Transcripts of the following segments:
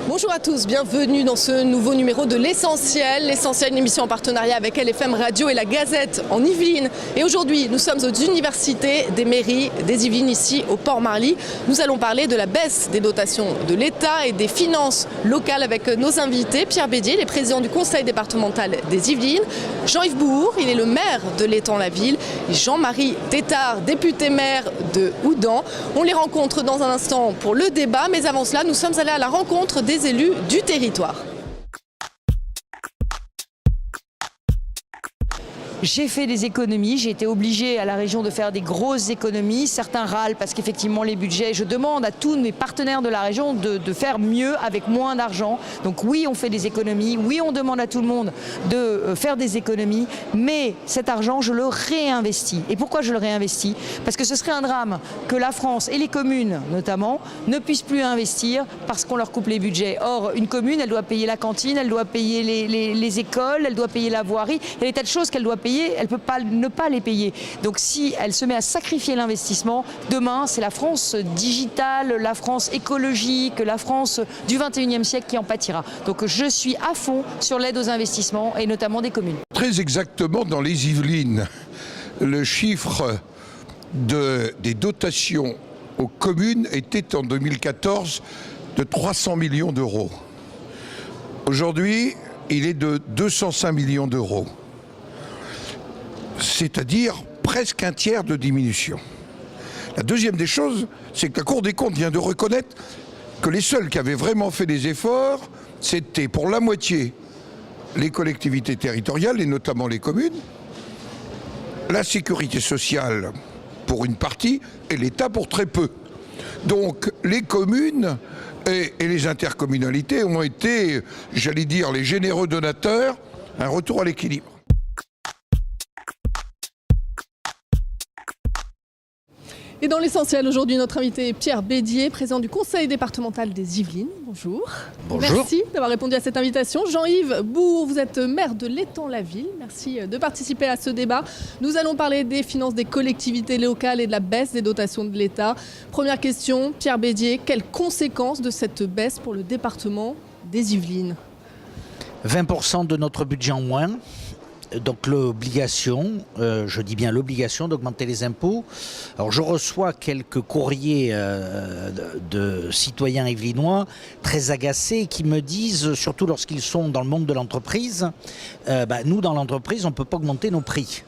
Bonjour à tous, bienvenue dans ce nouveau numéro de l'Essentiel. L'Essentiel, une émission en partenariat avec LFM Radio et la Gazette en Yvelines. Et aujourd'hui, nous sommes aux universités des mairies des Yvelines, ici au Port-Marly. Nous allons parler de la baisse des dotations de l'État et des finances locales avec nos invités. Pierre Bédier, il est président du conseil départemental des Yvelines. Jean-Yves Bouhours, il est le maire de l'Étang-la-Ville. Et Jean-Marie Tétard, député maire de Houdan. On les rencontre dans un instant pour le débat. Mais avant cela, nous sommes allés à la rencontre des élus du territoire. J'ai fait des économies, j'ai été obligée à la région de faire des grosses économies. Certains râlent parce qu'effectivement les budgets, je demande à tous mes partenaires de la région de faire mieux avec moins d'argent. Donc oui, on fait des économies, oui, on demande à tout le monde de faire des économies, mais cet argent, je le réinvestis. Et pourquoi je le réinvestis? Parce que ce serait un drame que la France et les communes notamment ne puissent plus investir parce qu'on leur coupe les budgets. Or, une commune, elle doit payer la cantine, elle doit payer les écoles, elle doit payer la voirie, il y a des tas de choses qu'elle doit payer. Elle ne peut pas ne pas les payer. Donc si elle se met à sacrifier l'investissement, demain c'est la France digitale, la France écologique, la France du 21e siècle qui en pâtira. Donc je suis à fond sur l'aide aux investissements et notamment des communes. Très exactement dans les Yvelines, le chiffre des dotations aux communes était en 2014 de 300 millions d'euros. Aujourd'hui, il est de 205 millions d'euros. C'est-à-dire presque un tiers de diminution. La deuxième des choses, c'est que la Cour des comptes vient de reconnaître que les seuls qui avaient vraiment fait des efforts, c'était pour la moitié les collectivités territoriales, et notamment les communes, la sécurité sociale pour une partie, et l'État pour très peu. Donc les communes et les intercommunalités ont été, j'allais dire, les généreux donateurs, un retour à l'équilibre. Et dans l'essentiel, aujourd'hui, notre invité est Pierre Bédier, président du conseil départemental des Yvelines. Bonjour. Bonjour. Merci d'avoir répondu à cette invitation. Jean-Yves Bouhours, vous êtes maire de l'Étang-la-Ville. Merci de participer à ce débat. Nous allons parler des finances des collectivités locales et de la baisse des dotations de l'État. Première question, Pierre Bédier, quelles conséquences de cette baisse pour le département des Yvelines? 20% de notre budget en moins. Donc l'obligation, je dis bien l'obligation d'augmenter les impôts. Alors je reçois quelques courriers de citoyens yvelinois très agacés qui me disent, surtout lorsqu'ils sont dans le monde de l'entreprise, nous dans l'entreprise on ne peut pas augmenter nos prix.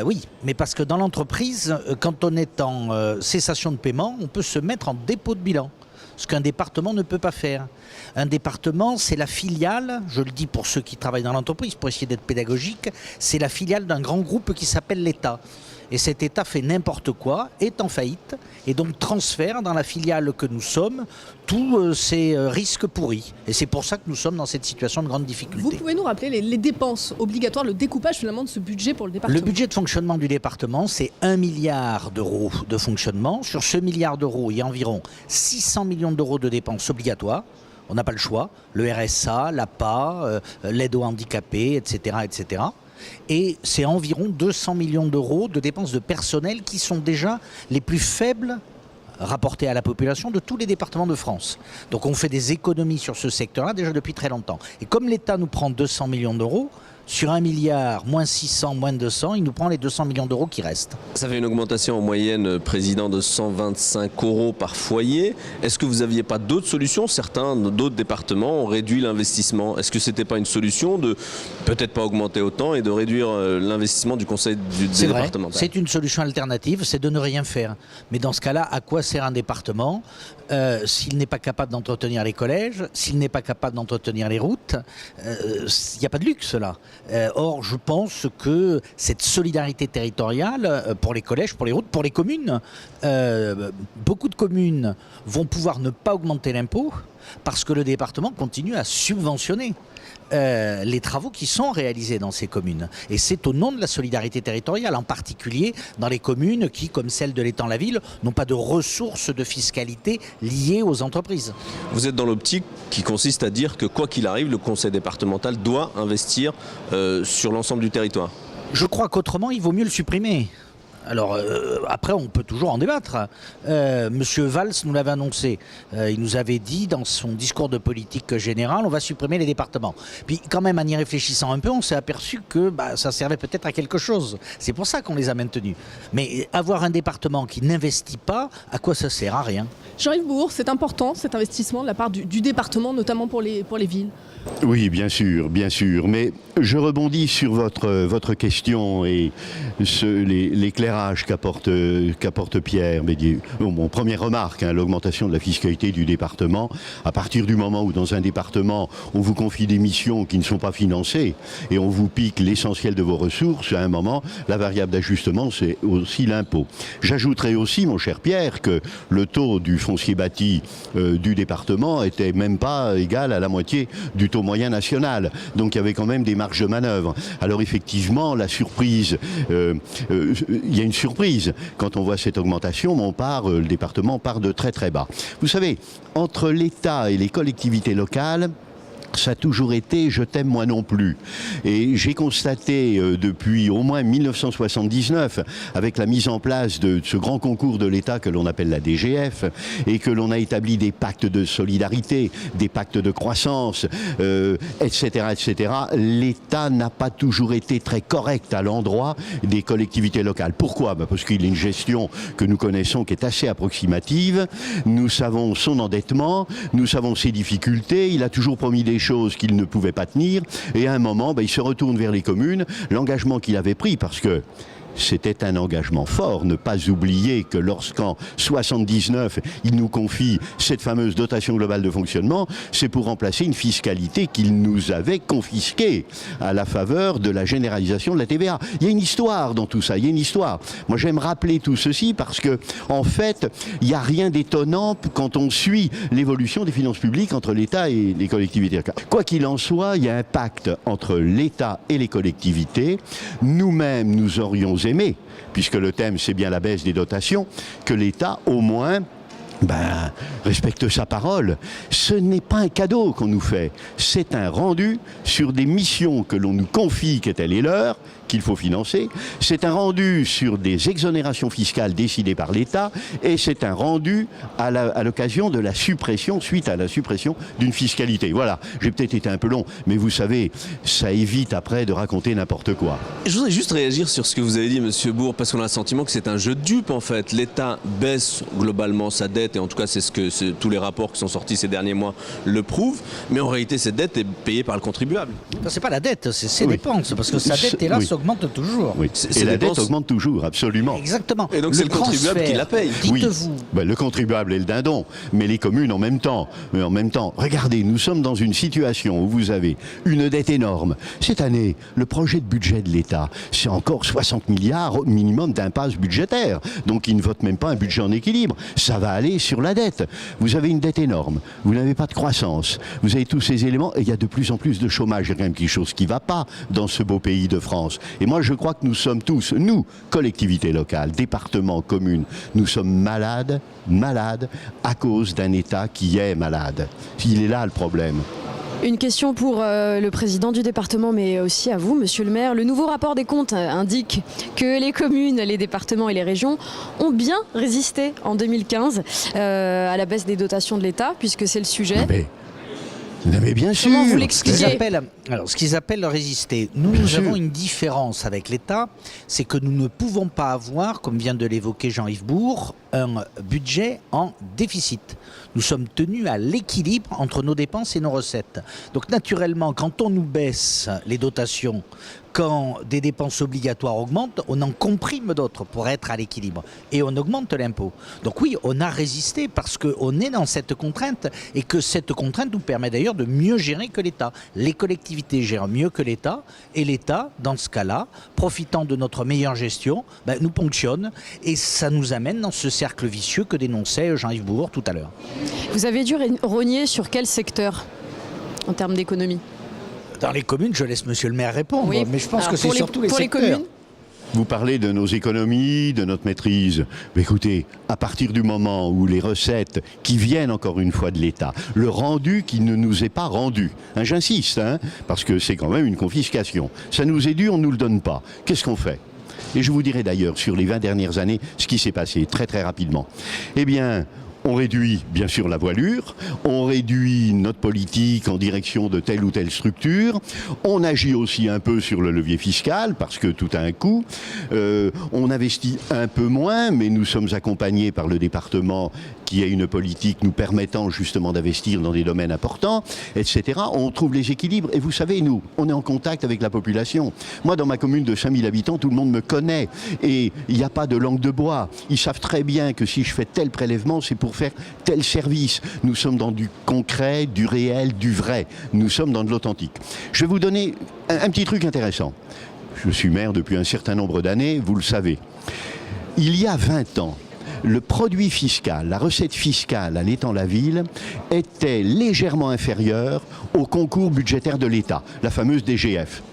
Oui, mais parce que dans l'entreprise, quand on est en cessation de paiement, on peut se mettre en dépôt de bilan. Ce qu'un département ne peut pas faire. Un département, c'est la filiale, je le dis pour ceux qui travaillent dans l'entreprise, pour essayer d'être pédagogique, c'est la filiale d'un grand groupe qui s'appelle l'État. Et cet État fait n'importe quoi, est en faillite, et donc transfère dans la filiale que nous sommes tous ces risques pourris. Et c'est pour ça que nous sommes dans cette situation de grande difficulté. Vous pouvez nous rappeler les dépenses obligatoires, le découpage finalement de ce budget pour le département? Le budget de fonctionnement du département, c'est 1 milliard d'euros de fonctionnement. Sur ce milliard d'euros, il y a environ 600 millions d'euros de dépenses obligatoires. On n'a pas le choix. Le RSA, l'APA, l'aide aux handicapés, etc., etc. Et c'est environ 200 millions d'euros de dépenses de personnel qui sont déjà les plus faibles rapportées à la population de tous les départements de France. Donc on fait des économies sur ce secteur-là déjà depuis très longtemps. Et comme l'État nous prend 200 millions d'euros, sur 1 milliard, moins 600, moins 200, il nous prend les 200 millions d'euros qui restent. Ça fait une augmentation en moyenne, président, de 125 € par foyer. Est-ce que vous n'aviez pas d'autres solutions? Certains, d'autres départements ont réduit l'investissement. Est-ce que ce n'était pas une solution de peut-être pas augmenter autant et de réduire l'investissement du conseil départemental? C'est une solution alternative, c'est de ne rien faire. Mais dans ce cas-là, à quoi sert un département s'il n'est pas capable d'entretenir les collèges, s'il n'est pas capable d'entretenir les routes? Il n'y a pas de luxe là. Or, je pense que cette solidarité territoriale pour les collèges, pour les routes, pour les communes, beaucoup de communes vont pouvoir ne pas augmenter l'impôt parce que le département continue à subventionner les travaux qui sont réalisés dans ces communes. Et c'est au nom de la solidarité territoriale, en particulier dans les communes qui, comme celle de l'Étang-la-Ville, n'ont pas de ressources de fiscalité liées aux entreprises. Vous êtes dans l'optique qui consiste à dire que quoi qu'il arrive, le conseil départemental doit investir sur l'ensemble du territoire. Je crois qu'autrement, il vaut mieux le supprimer. Alors, après, on peut toujours en débattre. Monsieur Valls nous l'avait annoncé. Il nous avait dit dans son discours de politique générale, on va supprimer les départements. Puis quand même, en y réfléchissant un peu, on s'est aperçu que ça servait peut-être à quelque chose. C'est pour ça qu'on les a maintenus. Mais avoir un département qui n'investit pas, à quoi ça sert? À rien. Jean-Yves Bourg, c'est important cet investissement de la part du département, notamment pour les villes. Oui, bien sûr, mais je rebondis sur votre question et l'éclairage qu'apporte Pierre. Mon première remarque, l'augmentation de la fiscalité du département, à partir du moment où dans un département, on vous confie des missions qui ne sont pas financées et on vous pique l'essentiel de vos ressources, à un moment, la variable d'ajustement, c'est aussi l'impôt. J'ajouterai aussi, mon cher Pierre, que le taux du foncier bâti du département était même pas égal à la moitié du taux moyen national. Donc il y avait quand même des marges de manœuvre. Alors effectivement, la surprise, il y a une surprise. Quand on voit cette augmentation, le département part de très très bas. Vous savez, entre l'État et les collectivités locales, ça a toujours été « je t'aime moi non plus ». Et j'ai constaté depuis au moins 1979, avec la mise en place de ce grand concours de l'État que l'on appelle la DGF, et que l'on a établi des pactes de solidarité, des pactes de croissance, etc., etc., l'État n'a pas toujours été très correct à l'endroit des collectivités locales. Pourquoi ? Parce qu'il y a une gestion que nous connaissons qui est assez approximative. Nous savons son endettement, nous savons ses difficultés. Il a toujours promis des choses qu'il ne pouvait pas tenir, et à un moment, il se retourne vers les communes, l'engagement qu'il avait pris, parce que c'était un engagement fort, ne pas oublier que lorsqu'en 79, il nous confie cette fameuse dotation globale de fonctionnement, c'est pour remplacer une fiscalité qu'il nous avait confisquée à la faveur de la généralisation de la TVA. Il y a une histoire dans tout ça, il y a une histoire. Moi j'aime rappeler tout ceci parce que, en fait, il n'y a rien d'étonnant quand on suit l'évolution des finances publiques entre l'État et les collectivités. Quoi qu'il en soit, il y a un pacte entre l'État et les collectivités. Nous-mêmes, nous aurions aimé, puisque le thème c'est bien la baisse des dotations, que l'État au moins respecte sa parole. Ce n'est pas un cadeau qu'on nous fait, c'est un rendu sur des missions que l'on nous confie, qui étaient les leurs, qu'il faut financer. C'est un rendu sur des exonérations fiscales décidées par l'État, et c'est un rendu à l'occasion de la suppression, suite à la suppression d'une fiscalité. Voilà, j'ai peut-être été un peu long, mais vous savez, ça évite après de raconter n'importe quoi. Je voudrais juste réagir sur ce que vous avez dit, Monsieur Bourg, parce qu'on a le sentiment que c'est un jeu de dupes, en fait. L'État baisse globalement sa dette, et en tout cas c'est ce que tous les rapports qui sont sortis ces derniers mois le prouvent, mais en réalité cette dette est payée par le contribuable. C'est pas la dette, c'est ses dépenses, parce que sa dette, hélas, augmente toujours. Oui. Et la dette augmente toujours, absolument. Exactement. Et donc c'est le contribuable qui la paye. Dites-vous. Oui. Le contribuable est le dindon, mais les communes en même temps. Regardez, nous sommes dans une situation où vous avez une dette énorme. Cette année, le projet de budget de l'État, c'est encore 60 milliards au minimum d'impasse budgétaire. Donc ils ne votent même pas un budget en équilibre. Ça va aller sur la dette. Vous avez une dette énorme, vous n'avez pas de croissance, vous avez tous ces éléments, et il y a de plus en plus de chômage. Il y a quand même quelque chose qui ne va pas dans ce beau pays de France. Et moi je crois que nous sommes tous, nous, collectivités locales, départements, communes, nous sommes malades à cause d'un État qui est malade. Il est là le problème. Une question pour le président du département, mais aussi à vous, monsieur le maire. Le nouveau rapport des comptes indique que les communes, les départements et les régions ont bien résisté en 2015 à la baisse des dotations de l'État, puisque c'est le sujet. Mais bien sûr. Comment vous l'expliquez ? Ce qu'ils appellent résister. Nous avons une différence avec l'État, c'est que nous ne pouvons pas avoir, comme vient de l'évoquer Jean-Yves Bourg, un budget en déficit. Nous sommes tenus à l'équilibre entre nos dépenses et nos recettes. Donc naturellement, quand on nous baisse les dotations, quand des dépenses obligatoires augmentent, on en comprime d'autres pour être à l'équilibre. Et on augmente l'impôt. Donc oui, on a résisté parce qu'on est dans cette contrainte, et que cette contrainte nous permet d'ailleurs de mieux gérer que l'État. Les collectivités gèrent mieux que l'État, et l'État, dans ce cas-là, profitant de notre meilleure gestion, nous ponctionne, et ça nous amène dans ce cercle vicieux que dénonçait Jean-Yves Bourg tout à l'heure. Vous avez dû rogner sur quel secteur en termes d'économie ? Dans les communes, je laisse monsieur le maire répondre, oui. Mais je pense que c'est surtout les secteurs. Les communes. Vous parlez de nos économies, de notre maîtrise. Mais écoutez, à partir du moment où les recettes qui viennent encore une fois de l'État, le rendu qui ne nous est pas rendu, j'insiste, parce que c'est quand même une confiscation, ça nous est dû, on ne nous le donne pas. Qu'est-ce qu'on fait ? Et je vous dirai d'ailleurs sur les 20 dernières années ce qui s'est passé très très rapidement. Eh bien, on réduit bien sûr la voilure, on réduit notre politique en direction de telle ou telle structure, on agit aussi un peu sur le levier fiscal parce que tout a un coût, on investit un peu moins mais nous sommes accompagnés par le département qui a une politique nous permettant justement d'investir dans des domaines importants, etc. On trouve les équilibres et vous savez, nous, on est en contact avec la population. Moi, dans ma commune de 5000 habitants, tout le monde me connaît et il n'y a pas de langue de bois. Ils savent très bien que si je fais tel prélèvement, c'est pour faire tel service. Nous sommes dans du concret, du réel, du vrai. Nous sommes dans de l'authentique. Je vais vous donner un petit truc intéressant. Je suis maire depuis un certain nombre d'années, vous le savez. Il y a 20 ans, le produit fiscal, la recette fiscale à l'Étang-la-Ville était légèrement inférieure au concours budgétaire de l'État, la fameuse DGF.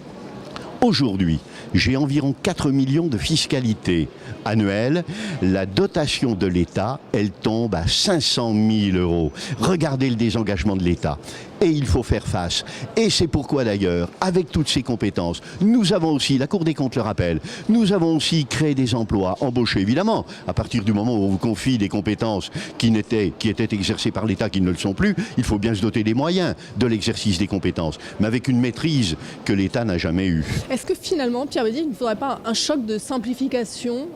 Aujourd'hui, j'ai environ 4 millions de fiscalité annuelle. La dotation de l'État, elle tombe à 500 000 €. Regardez le désengagement de l'État. Et il faut faire face. Et c'est pourquoi d'ailleurs, avec toutes ces compétences, nous avons aussi, la Cour des comptes le rappelle, nous avons aussi créé des emplois, embauchés évidemment. À partir du moment où on vous confie des compétences qui étaient exercées par l'État, qui ne le sont plus, il faut bien se doter des moyens de l'exercice des compétences, mais avec une maîtrise que l'État n'a jamais eue. Est-ce que finalement, Pierre Bédi, il ne faudrait pas un choc de simplification,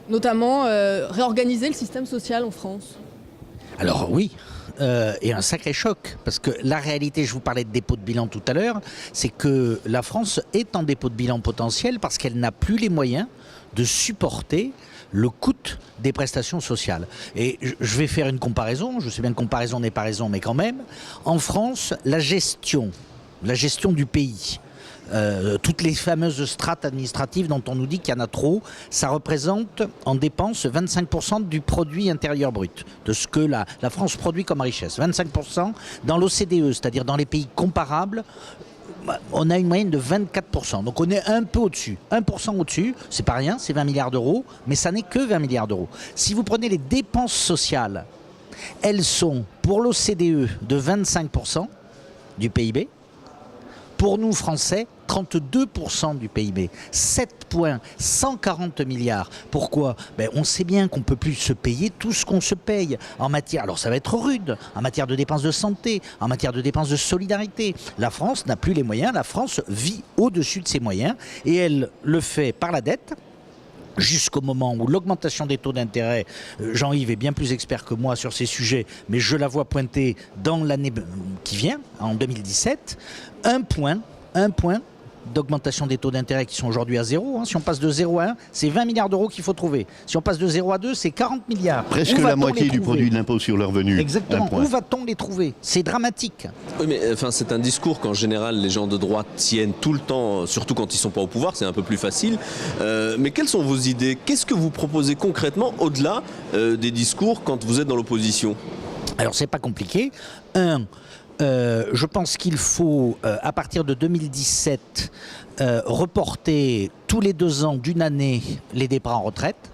notamment réorganiser le système social en France ? Alors oui. Et un sacré choc, parce que la réalité, je vous parlais de dépôt de bilan tout à l'heure, c'est que la France est en dépôt de bilan potentiel parce qu'elle n'a plus les moyens de supporter le coût des prestations sociales. Et je vais faire une comparaison, je sais bien que comparaison n'est pas raison, mais quand même, en France, la gestion du pays, toutes les fameuses strates administratives dont on nous dit qu'il y en a trop, ça représente en dépenses 25% du produit intérieur brut, de ce que la France produit comme richesse. 25% dans l'OCDE, c'est-à-dire dans les pays comparables, on a une moyenne de 24%. Donc on est un peu au-dessus. 1% au-dessus, c'est pas rien, c'est 20 milliards d'euros, mais ça n'est que 20 milliards d'euros. Si vous prenez les dépenses sociales, elles sont pour l'OCDE de 25% du PIB. Pour nous, Français, 32% du PIB. 7 points, 140 milliards. Pourquoi ? On sait bien qu'on ne peut plus se payer tout ce qu'on se paye en matière, alors ça va être rude, en matière de dépenses de santé, en matière de dépenses de solidarité. La France n'a plus les moyens, la France vit au-dessus de ses moyens et elle le fait par la dette. Jusqu'au moment où l'augmentation des taux d'intérêt, Jean-Yves est bien plus expert que moi sur ces sujets, mais je la vois pointer dans l'année qui vient, en 2017, un point d'augmentation des taux d'intérêt qui sont aujourd'hui à 0. Si on passe de 0 à 1, c'est 20 milliards d'euros qu'il faut trouver. Si on passe de 0 à 2, c'est 40 milliards. Presque la moitié du produit de l'impôt sur le revenu. Exactement. Où va-t-on les trouver ? C'est dramatique. Oui, mais enfin, c'est un discours qu'en général les gens de droite tiennent tout le temps, surtout quand ils ne sont pas au pouvoir, c'est un peu plus facile. Mais quelles sont vos idées ? Qu'est-ce que vous proposez concrètement au-delà des discours quand vous êtes dans l'opposition ? Alors, c'est pas compliqué. Je pense qu'il faut, à partir de 2017, reporter tous les 2 ans d'une année les départs en retraite.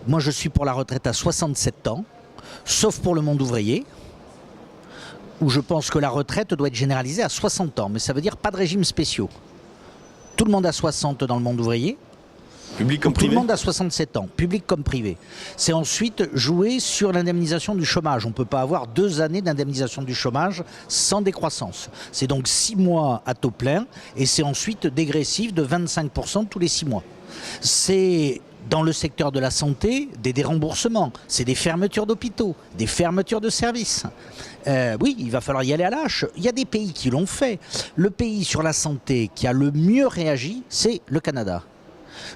Moi, je suis pour la retraite à 67 ans, sauf pour le monde ouvrier, où je pense que la retraite doit être généralisée à 60 ans. Mais ça veut dire pas de régimes spéciaux. Tout le monde à 60 dans le monde ouvrier. Public comme privé ? Tout le monde à 67 ans, public comme privé. C'est ensuite jouer sur l'indemnisation du chômage. On ne peut pas avoir 2 années d'indemnisation du chômage sans décroissance. C'est donc 6 mois à taux plein et c'est ensuite dégressif de 25% tous les 6 mois. C'est dans le secteur de la santé des déremboursements, c'est des fermetures d'hôpitaux, des fermetures de services. Oui, il va falloir y aller à l'âche. Il y a des pays qui l'ont fait. Le pays sur la santé qui a le mieux réagi, c'est le Canada.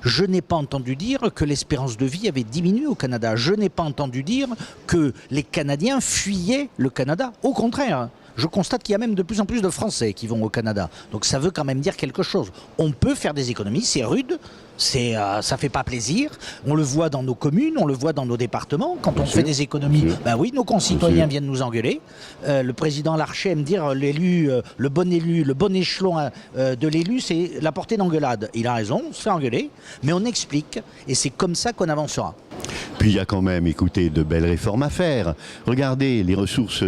Je n'ai pas entendu dire que l'espérance de vie avait diminué au Canada. Je n'ai pas entendu dire que les Canadiens fuyaient le Canada. Au contraire, je constate qu'il y a même de plus en plus de Français qui vont au Canada. Donc ça veut quand même dire quelque chose. On peut faire des économies, c'est rude, ça fait pas plaisir. On le voit dans nos communes, on le voit dans nos départements. Quand on fait des économies, oui, nos concitoyens viennent nous engueuler. Le président Larcher aime dire l'élu, le bon échelon de l'élu, c'est la portée d'engueulade. Il a raison, on se fait engueuler, mais on explique et c'est comme ça qu'on avancera. Puis il y a quand même, écoutez, de belles réformes à faire. Regardez les ressources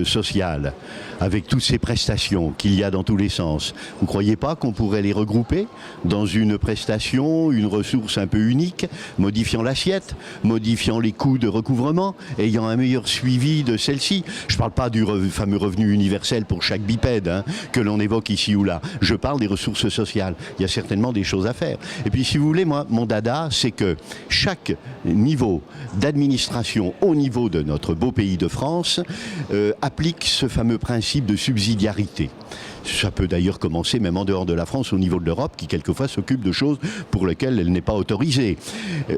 sociales, avec toutes ces prestations qu'il y a dans tous les sens. Vous ne croyez pas qu'on pourrait les regrouper dans une prestation, une ressource un peu unique, modifiant l'assiette, modifiant les coûts de recouvrement, ayant un meilleur suivi de celle-ci? Je ne parle pas du fameux revenu universel pour chaque bipède que l'on évoque ici ou là. Je parle des ressources sociales. Il y a certainement des choses à faire. Et puis si vous voulez, moi, mon dada, c'est que chaque niveau d'administration au niveau de notre beau pays de France applique ce fameux principe de subsidiarité. Ça peut d'ailleurs commencer même en dehors de la France, au niveau de l'Europe, qui quelquefois s'occupe de choses pour lesquelles elle n'est pas autorisée.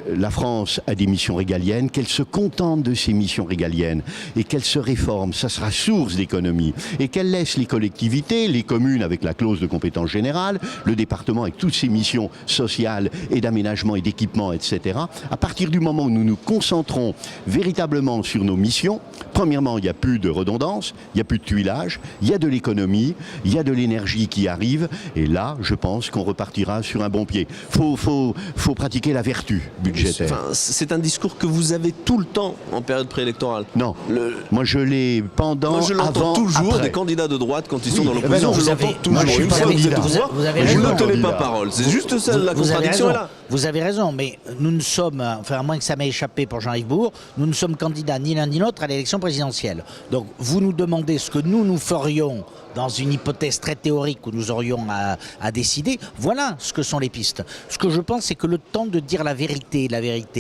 La France a des missions régaliennes, qu'elle se contente de ces missions régaliennes et qu'elle se réforme, ça sera source d'économie. Et qu'elle laisse les collectivités, les communes avec la clause de compétence générale, le département avec toutes ses missions sociales et d'aménagement et d'équipement, etc. À partir du moment où nous nous concentrons véritablement sur nos missions, premièrement, il n'y a plus de redondance, il n'y a plus de tuilage, il y a de l'économie, il y a de l'énergie qui arrive, et là, je pense qu'on repartira sur un bon pied. Faut pratiquer la vertu budgétaire. Enfin, c'est un discours que vous avez tout le temps en période préélectorale. Non, moi je l'ai pendant, moi je l'entends avant, toujours, après. des candidats de droite quand ils sont dans l'opposition, non, je l'entends toujours. moi, je suis Une fois que vous êtes au pouvoir, vous avez vous raison. ne tenez pas parole. C'est juste ça, la contradiction est là. Vous avez raison, mais nous ne sommes, enfin à moins que ça m'ait échappé pour Jean-Yves Bourg, nous ne sommes candidats ni l'un ni l'autre à l'élection présidentielle. Donc vous nous demandez ce que nous ferions dans une hypothèse très théorique où nous aurions à décider. Voilà ce que sont les pistes. Ce que je pense, c'est que le temps de dire la vérité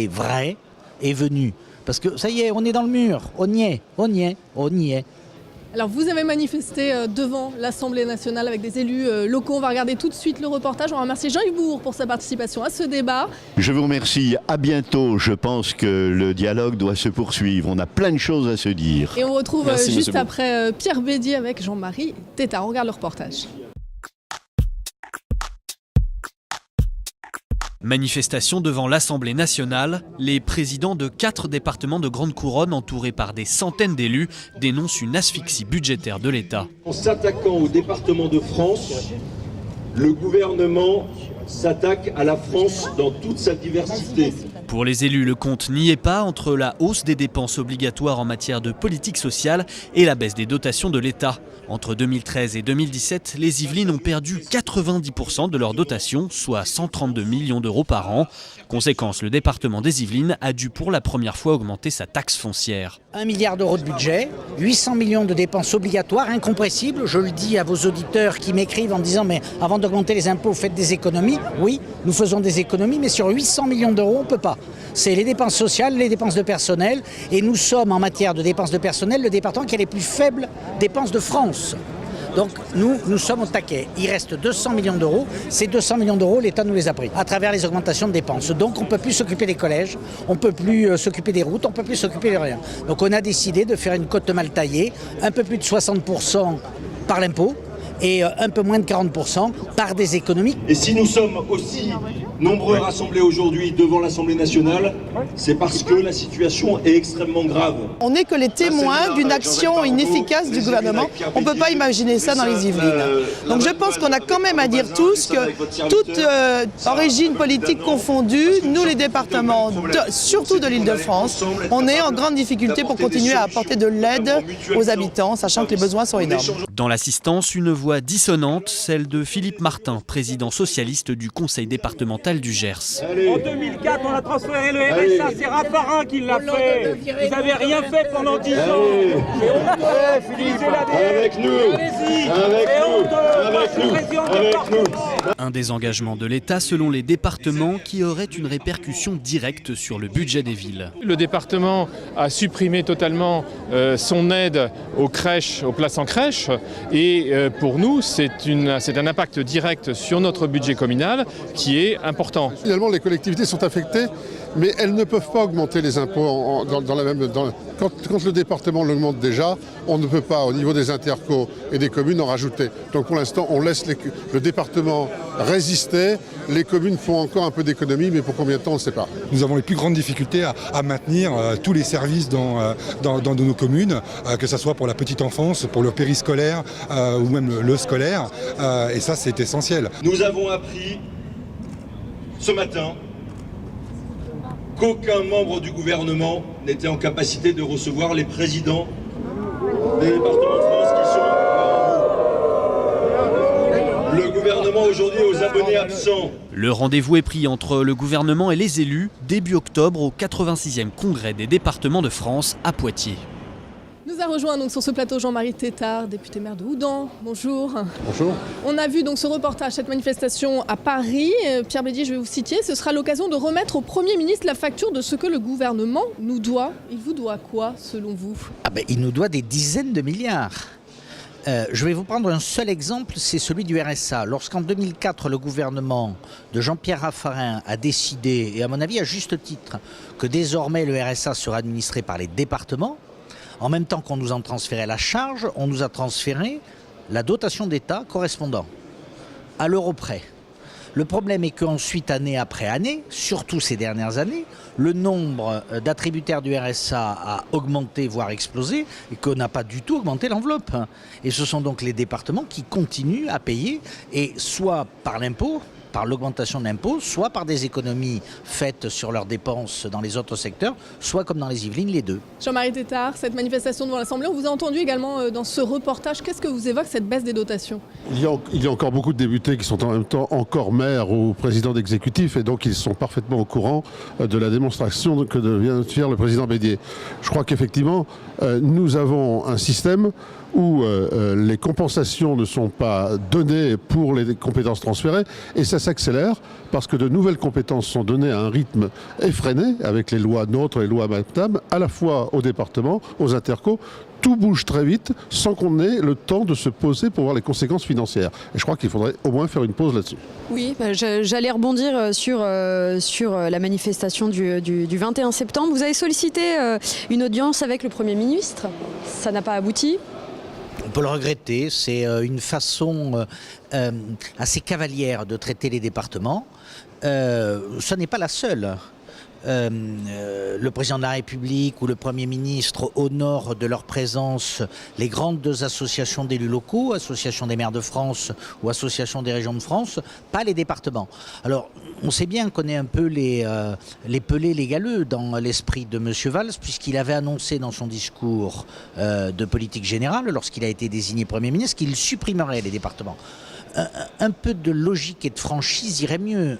vraie, est venu. Parce que ça y est, on est dans le mur, on y est. Alors vous avez manifesté devant l'Assemblée nationale avec des élus locaux. On va regarder tout de suite le reportage. On va remercier Jean-Yves Bourg pour sa participation à ce débat. Je vous remercie. À bientôt. Je pense que le dialogue doit se poursuivre. On a plein de choses à se dire. Et on retrouve Merci, juste monsieur après Pierre Bédier avec Jean-Marie Tétard. On regarde le reportage. Manifestation devant l'Assemblée nationale, les présidents de 4 départements de Grande Couronne entourés par des centaines d'élus dénoncent une asphyxie budgétaire de l'État. En s'attaquant au département de France, le gouvernement s'attaque à la France dans toute sa diversité. Pour les élus, le compte n'y est pas entre la hausse des dépenses obligatoires en matière de politique sociale et la baisse des dotations de l'État. Entre 2013 et 2017, les Yvelines ont perdu 90% de leurs dotations, soit 132 millions d'euros par an. Conséquence, le département des Yvelines a dû pour la première fois augmenter sa taxe foncière. 1 milliard d'euros de budget, 800 millions de dépenses obligatoires, incompressibles. Je le dis à vos auditeurs qui m'écrivent en me disant « mais avant d'augmenter les impôts, faites des économies ». Oui, nous faisons des économies, mais sur 800 millions d'euros, on ne peut pas. C'est les dépenses sociales, les dépenses de personnel, et nous sommes en matière de dépenses de personnel le département qui a les plus faibles dépenses de France. Donc nous sommes au taquet. Il reste 200 millions d'euros. Ces 200 millions d'euros, l'État nous les a pris à travers les augmentations de dépenses. Donc on ne peut plus s'occuper des collèges, on ne peut plus s'occuper des routes, on ne peut plus s'occuper de rien. Donc on a décidé de faire une cote mal taillée, un peu plus de 60% par l'impôt et un peu moins de 40% par des économies. Et si nous sommes aussi nombreux rassemblés aujourd'hui devant l'Assemblée nationale, c'est parce que la situation est extrêmement grave. On n'est que les témoins d'une action inefficace du gouvernement. On ne peut pas imaginer ça dans les Yvelines. Donc je pense qu'on a quand même à dire tous que, toute origine politique confondue, nous les départements, surtout de l'Île-de-France, on est en grande difficulté pour continuer à apporter de l'aide aux habitants, sachant que les besoins sont énormes. Dans l'assistance, une voix dissonante, celle de Philippe Martin, président socialiste du conseil départemental du Gers. En 2004, on a transféré le RSA, c'est Raffarin qui l'a fait. Vous n'avez rien fait pendant 10 ans. Avec nous. Un désengagement de l'État selon les départements qui aurait une répercussion directe sur le budget des villes. Le département a supprimé totalement son aide aux crèches, aux places en crèche, et pour nous c'est un impact direct sur notre budget communal qui est important. Finalement, les collectivités sont affectées, mais elles ne peuvent pas augmenter les impôts quand le département l'augmente déjà, on ne peut pas, au niveau des intercos et des communes, en rajouter. Donc pour l'instant, on laisse le département résister. Les communes font encore un peu d'économie, mais pour combien de temps, on ne sait pas. Nous avons les plus grandes difficultés à maintenir tous les services dans nos communes, que ce soit pour la petite enfance, pour le périscolaire ou même le scolaire. Et ça, c'est essentiel. Nous avons appris ce matin qu'aucun membre du gouvernement n'était en capacité de recevoir les présidents des départements de France qui sont devant vous. Le gouvernement aujourd'hui aux abonnés absents. Le rendez-vous est pris entre le gouvernement et les élus début octobre au 86e congrès des départements de France à Poitiers. Nous a rejoint donc sur ce plateau Jean-Marie Tétart, député maire de Houdan. Bonjour. Bonjour. On a vu donc ce reportage, cette manifestation à Paris. Pierre Bédier, je vais vous citer. Ce sera l'occasion de remettre au Premier ministre la facture de ce que le gouvernement nous doit. Il vous doit quoi, selon vous ? Il nous doit des dizaines de milliards. Je vais vous prendre un seul exemple, c'est celui du RSA. Lorsqu'en 2004, le gouvernement de Jean-Pierre Raffarin a décidé, et à mon avis à juste titre, que désormais le RSA sera administré par les départements, en même temps qu'on nous en transférait la charge, on nous a transféré la dotation d'État correspondant, à l'euro près. Le problème est qu'ensuite, année après année, surtout ces dernières années, le nombre d'attributaires du RSA a augmenté, voire explosé, et qu'on n'a pas du tout augmenté l'enveloppe. Et ce sont donc les départements qui continuent à payer, et soit par l'impôt, par l'augmentation de l'impôt, soit par des économies faites sur leurs dépenses dans les autres secteurs, soit comme dans les Yvelines, les deux. Jean-Marie Tétart, cette manifestation devant l'Assemblée, on vous a entendu également dans ce reportage. Qu'est-ce que vous évoque cette baisse des dotations ? Il y a encore beaucoup de députés qui sont en même temps encore maires ou présidents d'exécutif et donc ils sont parfaitement au courant de la démonstration que vient de faire le président Bédier. Je crois qu'effectivement, nous avons un système où les compensations ne sont pas données pour les compétences transférées et ça s'accélère parce que de nouvelles compétences sont données à un rythme effréné avec les lois NOTRe et les lois MAPTAM, à la fois aux départements, aux intercos. Tout bouge très vite sans qu'on ait le temps de se poser pour voir les conséquences financières. Et je crois qu'il faudrait au moins faire une pause là-dessus. Oui, j'allais rebondir sur la manifestation du 21 septembre. Vous avez sollicité une audience avec le Premier ministre. Ça n'a pas abouti. On peut le regretter, c'est une façon assez cavalière de traiter les départements. Ce n'est pas la seule. Le président de la République ou le Premier ministre honorent de leur présence les grandes associations d'élus locaux, Association des maires de France ou Association des régions de France, pas les départements. Alors, on sait bien qu'on est un peu les pelés, les galeux dans l'esprit de M. Valls, puisqu'il avait annoncé dans son discours de politique générale, lorsqu'il a été désigné Premier ministre, qu'il supprimerait les départements. Un peu de logique et de franchise irait mieux.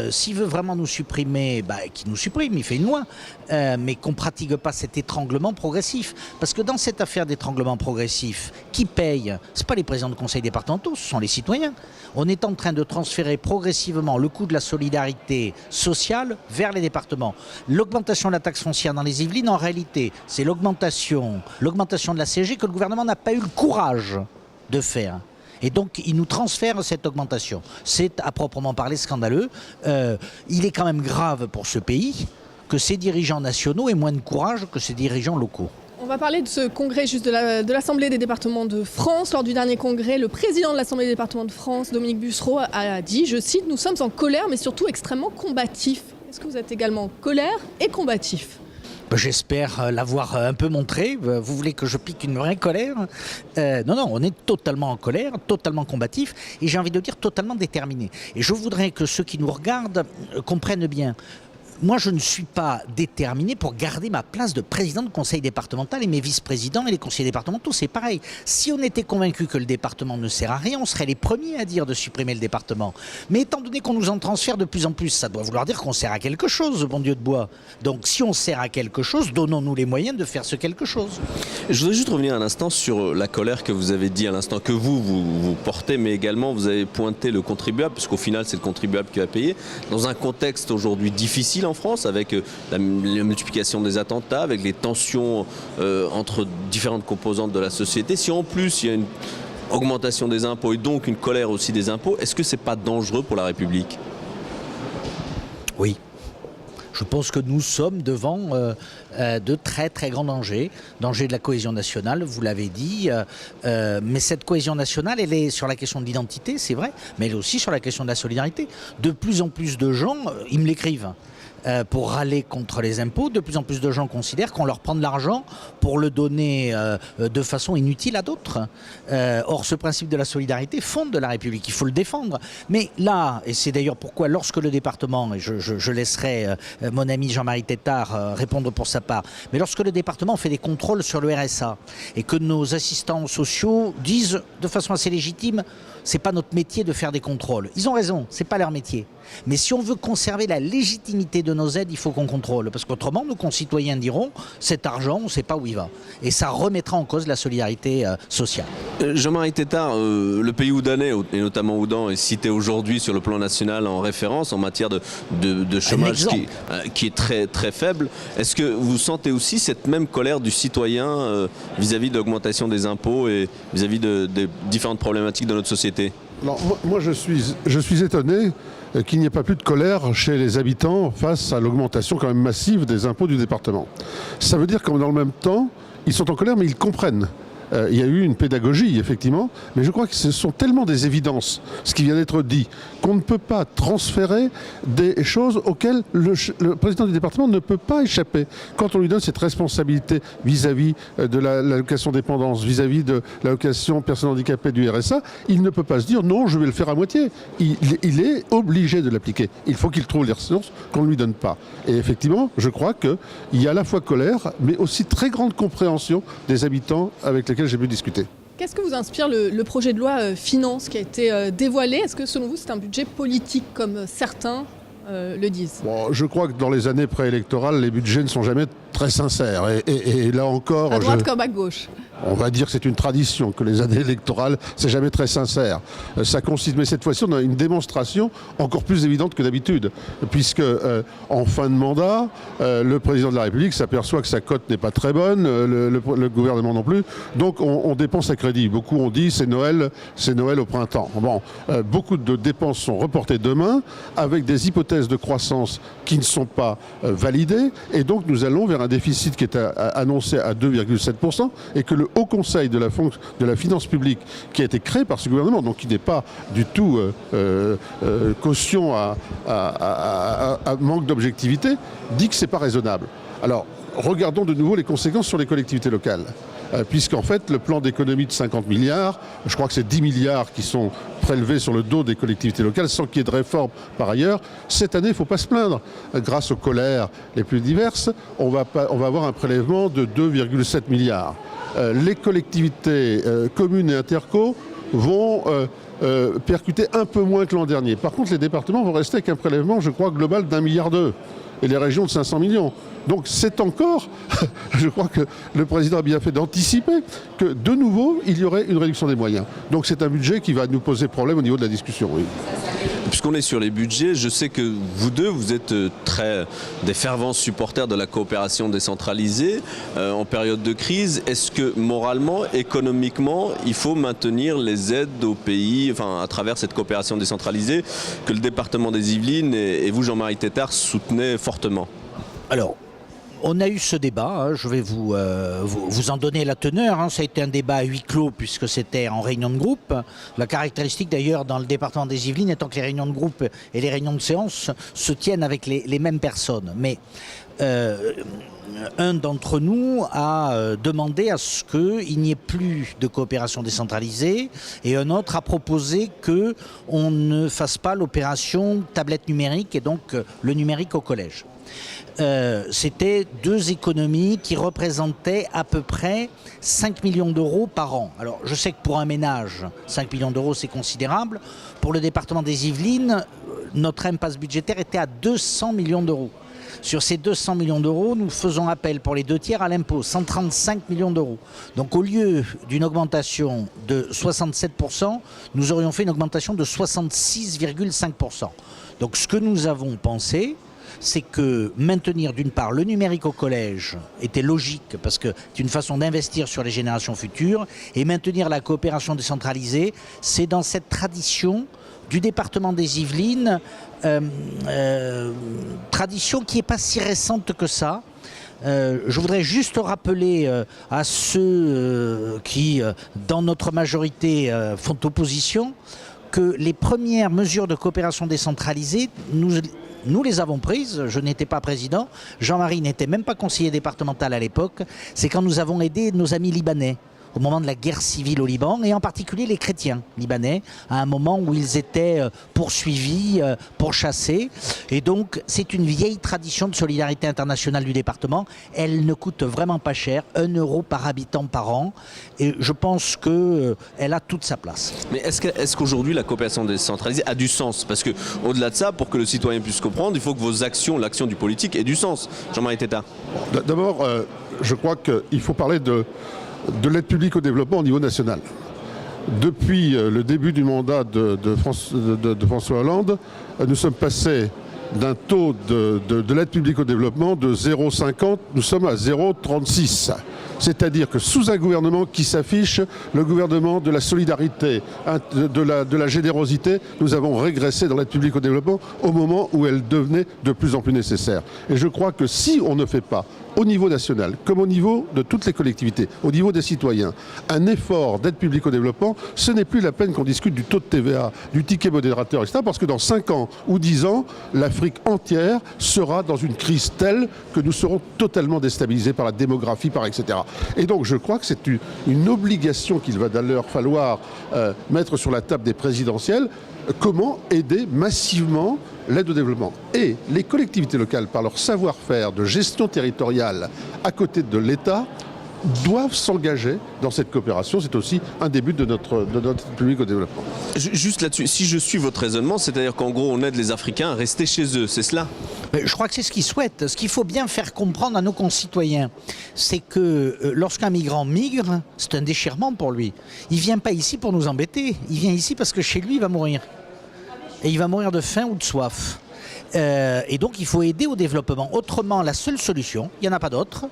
S'il veut vraiment nous supprimer, qu'il nous supprime, il fait une loi, mais qu'on ne pratique pas cet étranglement progressif. Parce que dans cette affaire d'étranglement progressif, qui paye ? Ce n'est pas les présidents de conseils départementaux, ce sont les citoyens. On est en train de transférer progressivement le coût de la solidarité sociale vers les départements. L'augmentation de la taxe foncière dans les Yvelines, en réalité, c'est l'augmentation de la CSG que le gouvernement n'a pas eu le courage de faire. Et donc, il nous transfère cette augmentation. C'est à proprement parler scandaleux. Il est quand même grave pour ce pays que ses dirigeants nationaux aient moins de courage que ses dirigeants locaux. On va parler de ce congrès juste de l'Assemblée des départements de France. Lors du dernier congrès, le président de l'Assemblée des départements de France, Dominique Bussereau, a dit, je cite, « Nous sommes en colère, mais surtout extrêmement combatifs ». Est-ce que vous êtes également en colère et combatif ? J'espère l'avoir un peu montré. Vous voulez que je pique une vraie colère ? Non, on est totalement en colère, totalement combatif et j'ai envie de dire totalement déterminé. Et je voudrais que ceux qui nous regardent comprennent bien. Moi, je ne suis pas déterminé pour garder ma place de président de conseil départemental et mes vice-présidents et les conseillers départementaux, c'est pareil. Si on était convaincu que le département ne sert à rien, on serait les premiers à dire de supprimer le département. Mais étant donné qu'on nous en transfère de plus en plus, ça doit vouloir dire qu'on sert à quelque chose, bon Dieu de bois. Donc si on sert à quelque chose, donnons-nous les moyens de faire ce quelque chose. Je voudrais juste revenir un instant sur la colère que vous avez dit à l'instant, que vous portez, mais également vous avez pointé le contribuable, puisqu'au final c'est le contribuable qui va payer. Dans un contexte aujourd'hui difficile en France, avec la multiplication des attentats, avec les tensions entre différentes composantes de la société, si en plus il y a une augmentation des impôts et donc une colère aussi des impôts, est-ce que c'est pas dangereux pour la République ? Oui. Je pense que nous sommes devant de très très grands dangers. Danger de la cohésion nationale, vous l'avez dit. Mais cette cohésion nationale, elle est sur la question de l'identité, c'est vrai, mais elle est aussi sur la question de la solidarité. De plus en plus de gens, ils me l'écrivent. pour râler contre les impôts. De plus en plus de gens considèrent qu'on leur prend de l'argent pour le donner de façon inutile à d'autres. Or, ce principe de la solidarité fonde de la République, il faut le défendre. Mais là, et c'est d'ailleurs pourquoi lorsque le département, et je laisserai mon ami Jean-Marie Tétart répondre pour sa part, mais lorsque le département fait des contrôles sur le RSA et que nos assistants sociaux disent de façon assez légitime, c'est pas notre métier de faire des contrôles. Ils ont raison, c'est pas leur métier. Mais si on veut conserver la légitimité de nos aides, il faut qu'on contrôle. Parce qu'autrement, nos concitoyens diront, cet argent, on ne sait pas où il va. Et ça remettra en cause la solidarité sociale. Jean-Marie Tétart, le pays oudanais, et notamment Oudan, est cité aujourd'hui sur le plan national en référence en matière de chômage qui est très, très faible. Est-ce que vous sentez aussi cette même colère du citoyen vis-à-vis de l'augmentation des impôts et vis-à-vis des différentes problématiques de notre société ? Alors, moi je suis étonné qu'il n'y ait pas plus de colère chez les habitants face à l'augmentation quand même massive des impôts du département. Ça veut dire que dans le même temps, ils sont en colère mais ils comprennent. Il y a eu une pédagogie, effectivement, mais je crois que ce sont tellement des évidences, ce qui vient d'être dit, qu'on ne peut pas transférer des choses auxquelles le président du département ne peut pas échapper. Quand on lui donne cette responsabilité vis-à-vis de l'allocation dépendance, vis-à-vis de l'allocation personnes handicapées du RSA, il ne peut pas se dire non, je vais le faire à moitié. Il est obligé de l'appliquer. Il faut qu'il trouve les ressources qu'on ne lui donne pas. Et effectivement, je crois qu'il y a à la fois colère, mais aussi très grande compréhension des habitants avec lesquels j'ai pu discuter. Qu'est-ce que vous inspire le projet de loi Finances qui a été dévoilé? Est-ce que selon vous c'est un budget politique comme certains le disent? Bon, je crois que dans les années préélectorales, les budgets ne sont jamais très sincères. Et là encore... À droite comme à gauche. On va dire que c'est une tradition, que les années électorales, c'est jamais très sincère. Ça consiste, mais cette fois-ci, on a une démonstration encore plus évidente que d'habitude, puisque en fin de mandat, le président de la République s'aperçoit que sa cote n'est pas très bonne, le gouvernement non plus, donc on dépense à crédit. Beaucoup ont dit c'est Noël au printemps. Bon, beaucoup de dépenses sont reportées demain, avec des hypothèses de croissance qui ne sont pas validées, et donc nous allons vers un déficit qui est annoncé à 2,7%, et que le Haut Conseil de la finance publique qui a été créé par ce gouvernement, donc qui n'est pas du tout caution à manque d'objectivité, dit que ce n'est pas raisonnable. Alors, regardons de nouveau les conséquences sur les collectivités locales. Puisqu'en fait, le plan d'économie de 50 milliards, je crois que c'est 10 milliards qui sont prélevés sur le dos des collectivités locales, sans qu'il y ait de réforme par ailleurs. Cette année, il ne faut pas se plaindre. Grâce aux colères les plus diverses, on va avoir un prélèvement de 2,7 milliards. Les collectivités communes et interco vont percuter un peu moins que l'an dernier. Par contre, les départements vont rester avec un prélèvement, je crois, global d'1,2 milliard et les régions de 500 millions. Donc c'est encore, je crois que le président a bien fait d'anticiper que de nouveau, il y aurait une réduction des moyens. Donc c'est un budget qui va nous poser problème au niveau de la discussion, oui. Puisqu'on est sur les budgets, je sais que vous deux, vous êtes des fervents supporters de la coopération décentralisée en période de crise. Est-ce que moralement, économiquement, il faut maintenir les aides au pays, enfin à travers cette coopération décentralisée que le département des Yvelines et vous, Jean-Marie Tétart, soutenez fortement? Alors, on a eu ce débat, je vais vous en donner la teneur, ça a été un débat à huis clos puisque c'était en réunion de groupe. La caractéristique d'ailleurs dans le département des Yvelines étant que les réunions de groupe et les réunions de séance se tiennent avec les mêmes personnes. Mais un d'entre nous a demandé à ce qu'il n'y ait plus de coopération décentralisée et un autre a proposé qu'on ne fasse pas l'opération tablette numérique et donc le numérique au collège. C'était deux économies qui représentaient à peu près 5 millions d'euros par an. Alors je sais que pour un ménage, 5 millions d'euros c'est considérable. Pour le département des Yvelines, notre impasse budgétaire était à 200 millions d'euros. Sur ces 200 millions d'euros, nous faisons appel pour les 2/3 à l'impôt, 135 millions d'euros. Donc au lieu d'une augmentation de 67%, nous aurions fait une augmentation de 66,5%. Donc ce que nous avons pensé, c'est que maintenir d'une part le numérique au collège était logique parce que c'est une façon d'investir sur les générations futures et maintenir la coopération décentralisée, c'est dans cette tradition du département des Yvelines, tradition qui n'est pas si récente que ça. Je voudrais juste rappeler à ceux qui, dans notre majorité, font opposition, que les premières mesures de coopération décentralisée, nous les avons prises, je n'étais pas président, Jean-Marie n'était même pas conseiller départemental à l'époque, c'est quand nous avons aidé nos amis libanais au moment de la guerre civile au Liban, et en particulier les chrétiens libanais, à un moment où ils étaient poursuivis, pourchassés. Et donc, c'est une vieille tradition de solidarité internationale du département. Elle ne coûte vraiment pas cher, 1 € par habitant par an. Et je pense qu'elle a toute sa place. Mais est-ce qu'aujourd'hui, la coopération décentralisée a du sens? Parce qu'au-delà de ça, pour que le citoyen puisse comprendre, il faut que vos actions, l'action du politique ait du sens. Jean-Marie Tétart. D'abord, je crois qu'il faut parler de l'aide publique au développement au niveau national. Depuis le début du mandat de François Hollande, nous sommes passés d'un taux de l'aide publique au développement de 0,50, nous sommes à 0,36. C'est-à-dire que sous un gouvernement qui s'affiche, le gouvernement de la solidarité, de la générosité, nous avons régressé dans l'aide publique au développement au moment où elle devenait de plus en plus nécessaire. Et je crois que si on ne fait pas, au niveau national, comme au niveau de toutes les collectivités, au niveau des citoyens, un effort d'aide publique au développement, ce n'est plus la peine qu'on discute du taux de TVA, du ticket modérateur, etc. Parce que dans 5 ans ou 10 ans, l'Afrique entière sera dans une crise telle que nous serons totalement déstabilisés par la démographie, par etc. Et donc je crois que c'est une obligation qu'il va d'ailleurs falloir mettre sur la table des présidentielles. Comment aider massivement l'aide au développement. Et les collectivités locales, par leur savoir-faire de gestion territoriale à côté de l'État, doivent s'engager dans cette coopération. C'est aussi un des buts de notre public au développement. Juste là-dessus, si je suis votre raisonnement, c'est-à-dire qu'en gros, on aide les Africains à rester chez eux, c'est cela? Je crois que c'est ce qu'ils souhaitent. Ce qu'il faut bien faire comprendre à nos concitoyens, c'est que lorsqu'un migrant migre, c'est un déchirement pour lui. Il ne vient pas ici pour nous embêter. Il vient ici parce que chez lui, il va mourir. Et il va mourir de faim ou de soif. Et donc, il faut aider au développement. Autrement, la seule solution, il n'y en a pas d'autre,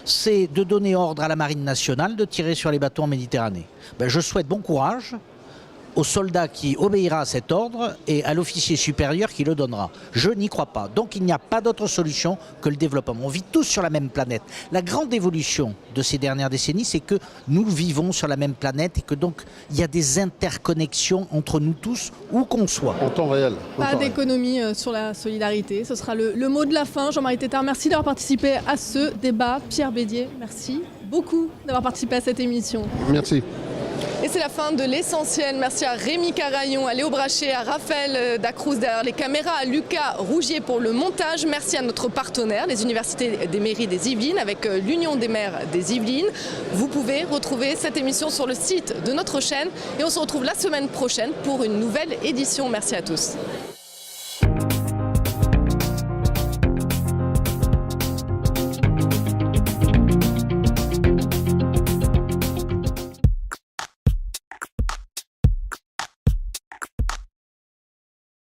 c'est de donner ordre à la Marine nationale de tirer sur les bateaux en Méditerranée. Je souhaite bon courage au soldat qui obéira à cet ordre et à l'officier supérieur qui le donnera. Je n'y crois pas. Donc il n'y a pas d'autre solution que le développement. On vit tous sur la même planète. La grande évolution de ces dernières décennies, c'est que nous vivons sur la même planète et que donc il y a des interconnexions entre nous tous, où qu'on soit. En temps réel. Pas d'économie sur la solidarité. Ce sera le mot de la fin. Jean-Marie Tétart, merci d'avoir participé à ce débat. Pierre Bédier, merci beaucoup d'avoir participé à cette émission. Merci. Et c'est la fin de l'essentiel. Merci à Rémi Carayon, à Léo Brachet, à Raphaël Dacruz derrière les caméras, à Lucas Rougier pour le montage. Merci à notre partenaire, les universités des mairies des Yvelines, avec l'Union des maires des Yvelines. Vous pouvez retrouver cette émission sur le site de notre chaîne et on se retrouve la semaine prochaine pour une nouvelle édition. Merci à tous.